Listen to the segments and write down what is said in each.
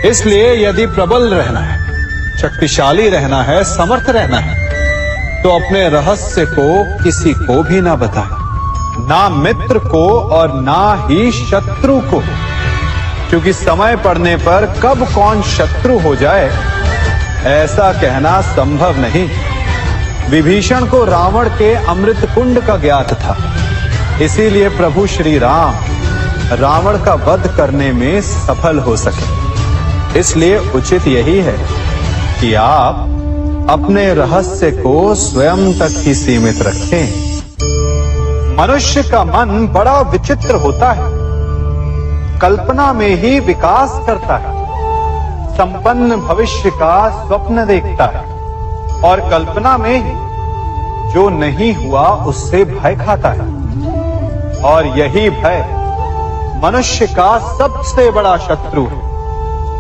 इसलिए यदि प्रबल रहना है, शक्तिशाली रहना है, समर्थ रहना है, तो अपने रहस्य को किसी को भी ना बताए, ना मित्र को और ना ही शत्रु को, क्योंकि समय पड़ने पर कब कौन शत्रु हो जाए ऐसा कहना संभव नहीं। विभीषण को रावण के अमृत कुंड का ज्ञात था, इसीलिए प्रभु श्री राम रावण का वध करने में सफल हो सके। इसलिए उचित यही है कि आप अपने रहस्य को स्वयं तक ही सीमित रखें। मनुष्य का मन बड़ा विचित्र होता है, कल्पना में ही विकास करता है, संपन्न भविष्य का स्वप्न देखता है और कल्पना में ही जो नहीं हुआ उससे भय खाता है। और यही भय मनुष्य का सबसे बड़ा शत्रु है।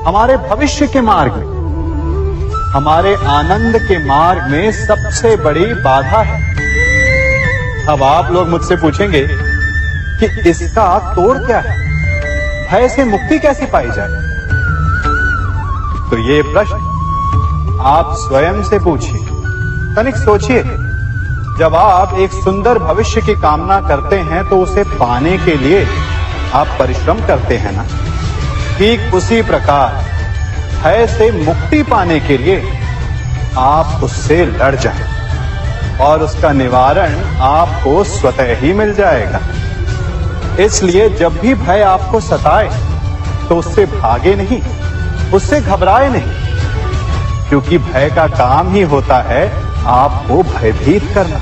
हमारे भविष्य के मार्ग में, हमारे आनंद के मार्ग में सबसे बड़ी बाधा है। अब आप लोग मुझसे पूछेंगे कि इसका तोड़ क्या है, भय से मुक्ति कैसे पाई जाए? तो ये प्रश्न आप स्वयं से पूछिए। तनिक सोचिए, जब आप एक सुंदर भविष्य की कामना करते हैं तो उसे पाने के लिए आप परिश्रम करते हैं ना, ठीक उसी प्रकार भय से मुक्ति पाने के लिए आप उससे लड़ जाएं और उसका निवारण आपको स्वतः ही मिल जाएगा। इसलिए जब भी भय आपको सताए तो उससे भागे नहीं, उससे घबराए नहीं, क्योंकि भय का काम ही होता है आपको भयभीत करना।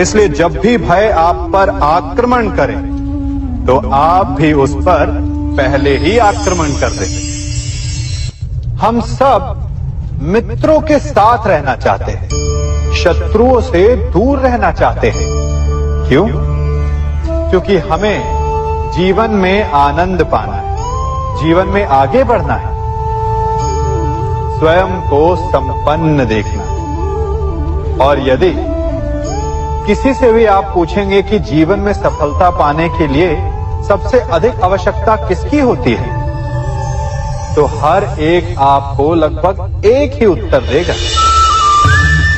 इसलिए जब भी भय आप पर आक्रमण करे तो आप भी उस पर पहले ही आक्रमण कर दें। हम सब मित्रों के साथ रहना चाहते हैं, शत्रुओं से दूर रहना चाहते हैं। क्यों? क्योंकि हमें जीवन में आनंद पाना है, जीवन में आगे बढ़ना है, स्वयं को संपन्न देखना है। और यदि किसी से भी आप पूछेंगे कि जीवन में सफलता पाने के लिए सबसे अधिक आवश्यकता किसकी होती है, तो हर एक आपको लगभग एक ही उत्तर देगा।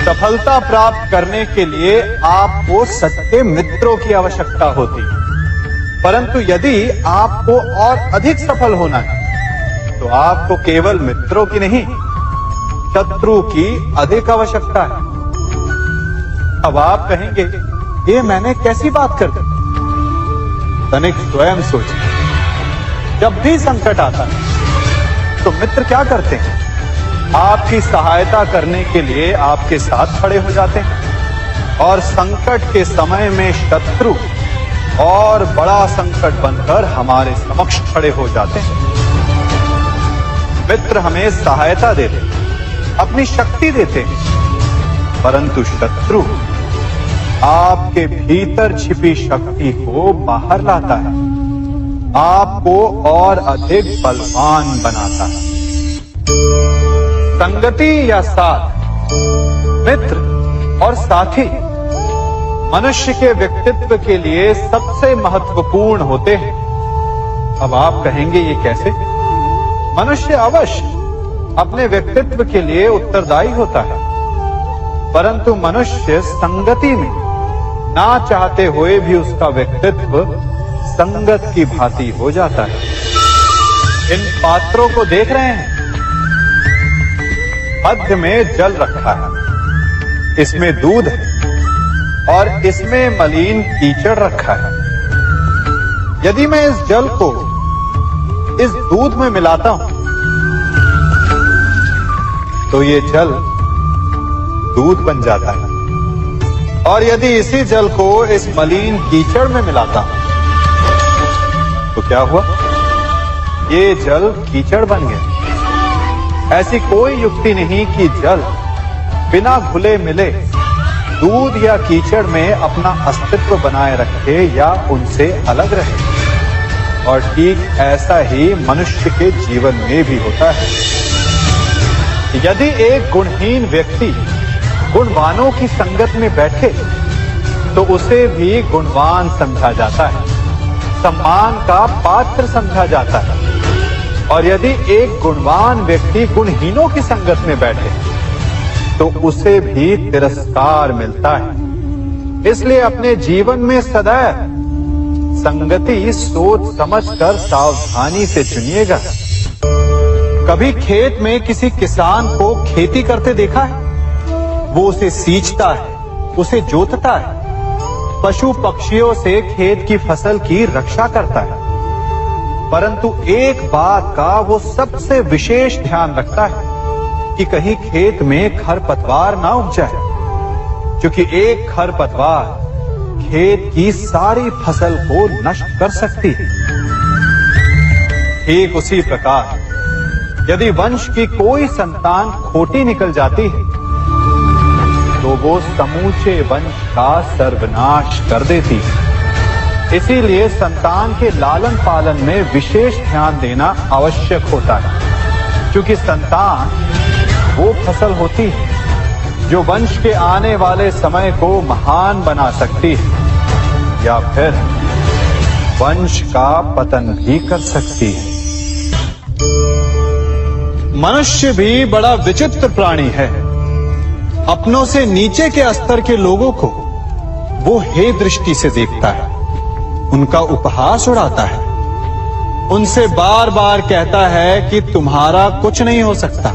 सफलता प्राप्त करने के लिए आपको सच्चे मित्रों की आवश्यकता होती है। परंतु यदि आपको और अधिक सफल होना है तो आपको केवल मित्रों की नहीं, शत्रु की अधिक आवश्यकता है। अब आप कहेंगे, ये मैंने कैसी बात कर दी? तनिक स्वयं सोचिए। जब भी संकट आता है तो मित्र क्या करते हैं? आपकी सहायता करने के लिए आपके साथ खड़े हो जाते हैं और संकट के समय में शत्रु और बड़ा संकट बनकर हमारे समक्ष खड़े हो जाते हैं। मित्र हमें सहायता देते हैं, अपनी शक्ति देते हैं, परंतु शत्रु आपके भीतर छिपी शक्ति को बाहर लाता है, आपको और अधिक बलवान बनाता है। संगति या साथ, मित्र और साथी मनुष्य के व्यक्तित्व के लिए सबसे महत्वपूर्ण होते हैं। अब आप कहेंगे, ये कैसे? मनुष्य अवश्य अपने व्यक्तित्व के लिए उत्तरदायी होता है, परंतु मनुष्य संगति में ना चाहते हुए भी उसका व्यक्तित्व संगत की भांति हो जाता है। इन पात्रों को देख रहे हैं, मध्य में जल रखा है, इसमें दूध है और इसमें मलिन कीचड़ रखा है। यदि मैं इस जल को इस दूध में मिलाता हूं तो ये जल दूध बन जाता है, और यदि इसी जल को इस मलिन कीचड़ में मिलाता हूं तो क्या हुआ? ये जल कीचड़ बन गया। ऐसी कोई युक्ति नहीं कि जल बिना घुले मिले दूध या कीचड़ में अपना अस्तित्व बनाए रखे या उनसे अलग रहे। और ठीक ऐसा ही मनुष्य के जीवन में भी होता है। यदि एक गुणहीन व्यक्ति गुणवानों की संगत में बैठे तो उसे भी गुणवान समझा जाता है, सम्मान का पात्र समझा जाता है, और यदि एक गुणवान व्यक्ति गुणहीनों की संगत में बैठे तो उसे भी तिरस्कार मिलता है। इसलिए अपने जीवन में सदैव संगति सोच समझकर सावधानी से चुनिएगा। कभी खेत में किसी किसान को खेती करते देखा है? वो उसे सींचता है, उसे जोतता है, पशु पक्षियों से खेत की फसल की रक्षा करता है, परंतु एक बात का वो सबसे विशेष ध्यान रखता है कि कहीं खेत में खरपतवार ना उग जाए, क्योंकि एक खरपतवार खेत की सारी फसल को नष्ट कर सकती है। ठीक उसी प्रकार यदि वंश की कोई संतान खोटी निकल जाती है तो वो समूचे वंश का सर्वनाश कर देती है। इसीलिए संतान के लालन पालन में विशेष ध्यान देना आवश्यक होता है, क्योंकि संतान वो फसल होती है जो वंश के आने वाले समय को महान बना सकती है या फिर वंश का पतन भी कर सकती है। मनुष्य भी बड़ा विचित्र प्राणी है। अपनों से नीचे के स्तर के लोगों को वो हे दृष्टि से देखता है, उनका उपहास उड़ाता है, उनसे बार बार कहता है कि तुम्हारा कुछ नहीं हो सकता,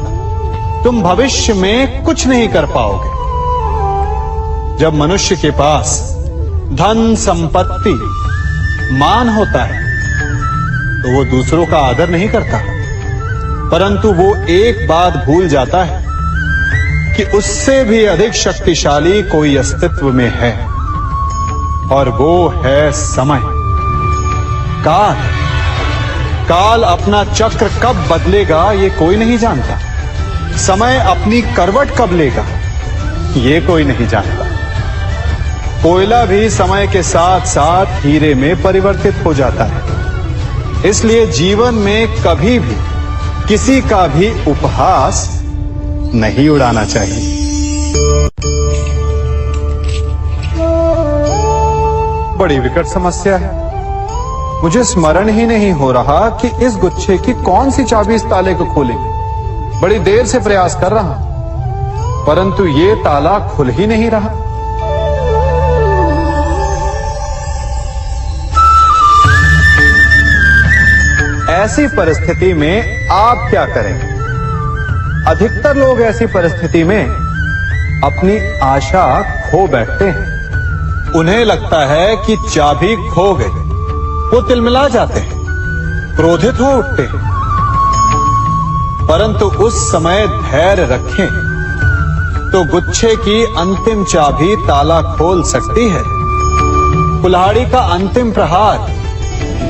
तुम भविष्य में कुछ नहीं कर पाओगे। जब मनुष्य के पास धन संपत्ति मान होता है तो वो दूसरों का आदर नहीं करता, परंतु वो एक बात भूल जाता है कि उससे भी अधिक शक्तिशाली कोई अस्तित्व में है, और वो है समय। काल अपना चक्र कब बदलेगा ये कोई नहीं जानता। समय अपनी करवट कब लेगा ये कोई नहीं जानता। कोयला भी समय के साथ साथ हीरे में परिवर्तित हो जाता है। इसलिए जीवन में कभी भी किसी का भी उपहास नहीं उड़ाना चाहिए। बड़ी विकट समस्या है। मुझे स्मरण ही नहीं हो रहा कि इस गुच्छे की कौन सी चाबी इस ताले को खोलेगी। बड़ी देर से प्रयास कर रहा हूं, परंतु ये ताला खुल ही नहीं रहा। ऐसी परिस्थिति में आप क्या करेंगे? अधिकतर लोग ऐसी परिस्थिति में अपनी आशा खो बैठते हैं। उन्हें लगता है कि चाबी खो गई। वो तिलमिला जाते हैं, क्रोधित हो उठते हैं, परंतु उस समय धैर्य रखें तो गुच्छे की अंतिम चाबी ताला खोल सकती है। कुल्हाड़ी का अंतिम प्रहार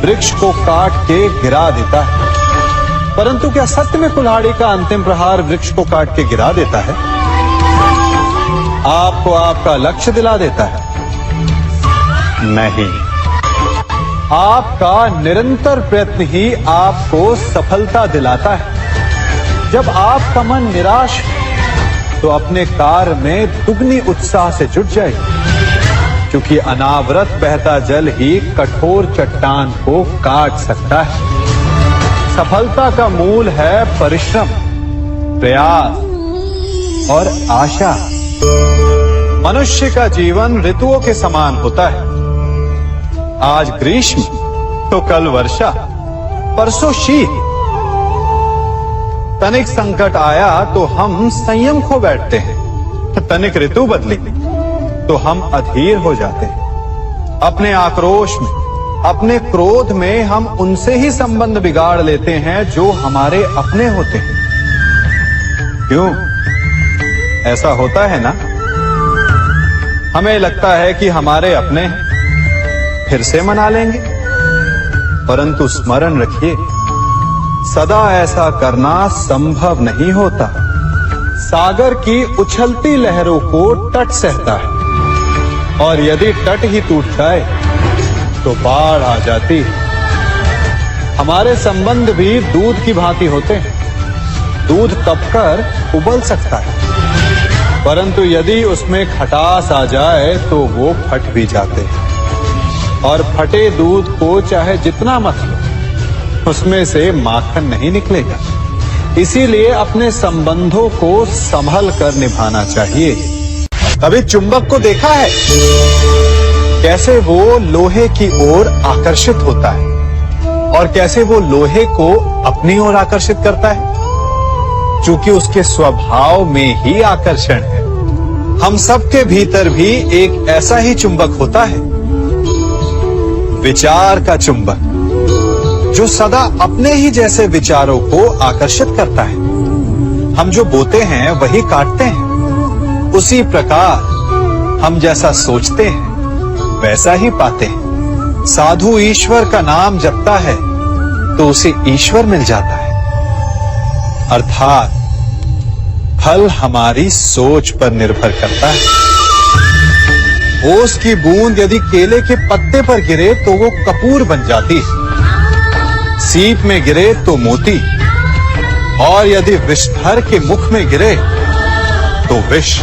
वृक्ष को काट के गिरा देता है, परंतु क्या सत्य में कुल्हाड़ी का अंतिम प्रहार वृक्ष को काट के गिरा देता है? आपको आपका लक्ष्य दिला देता है? नहीं, आपका निरंतर प्रयत्न ही आपको सफलता दिलाता है। जब आपका मन निराश तो अपने कार्य में दुगनी उत्साह से जुट जाए, क्योंकि अनावरत बहता जल ही कठोर चट्टान को काट सकता है। सफलता का मूल है परिश्रम, प्रयास और आशा। मनुष्य का जीवन ऋतुओं के समान होता है। आज ग्रीष्म तो कल वर्षा, परसों शीत। तनिक संकट आया तो हम संयम खो बैठते हैं, तनिक ऋतु बदली तो हम अधीर हो जाते हैं। अपने आक्रोश में, अपने क्रोध में हम उनसे ही संबंध बिगाड़ लेते हैं जो हमारे अपने होते हैं। क्यों ऐसा होता है ना? हमें लगता है कि हमारे अपने फिर से मना लेंगे, परंतु स्मरण रखिए, सदा ऐसा करना संभव नहीं होता। सागर की उछलती लहरों को तट सहता है, और यदि तट ही टूट जाए तो बाढ़ आ जाती है। हमारे संबंध भी दूध की भांति होते हैं। दूध तपकर उबल सकता है, परंतु यदि उसमें खटास आ जाए तो वो फट भी जाते हैं। और फटे दूध को चाहे जितना मत लो उसमें से माखन नहीं निकलेगा। इसीलिए अपने संबंधों को संभल कर निभाना चाहिए। कभी चुंबक को देखा है कैसे वो लोहे की ओर आकर्षित होता है और कैसे वो लोहे को अपनी ओर आकर्षित करता है? चूंकि उसके स्वभाव में ही आकर्षण है। हम सबके भीतर भी एक ऐसा ही चुंबक होता है, विचार का चुंबक, जो सदा अपने ही जैसे विचारों को आकर्षित करता है। हम जो बोते हैं वही काटते हैं। उसी प्रकार हम जैसा सोचते हैं वैसा ही पाते हैं। साधु ईश्वर का नाम जपता है तो उसे ईश्वर मिल जाता है। अर्थात फल हमारी सोच पर निर्भर करता है। ओस की बूंद यदि केले के पत्ते पर गिरे तो वो कपूर बन जाती है, सीप में गिरे तो मोती, और यदि विषधर के मुख में गिरे तो विष।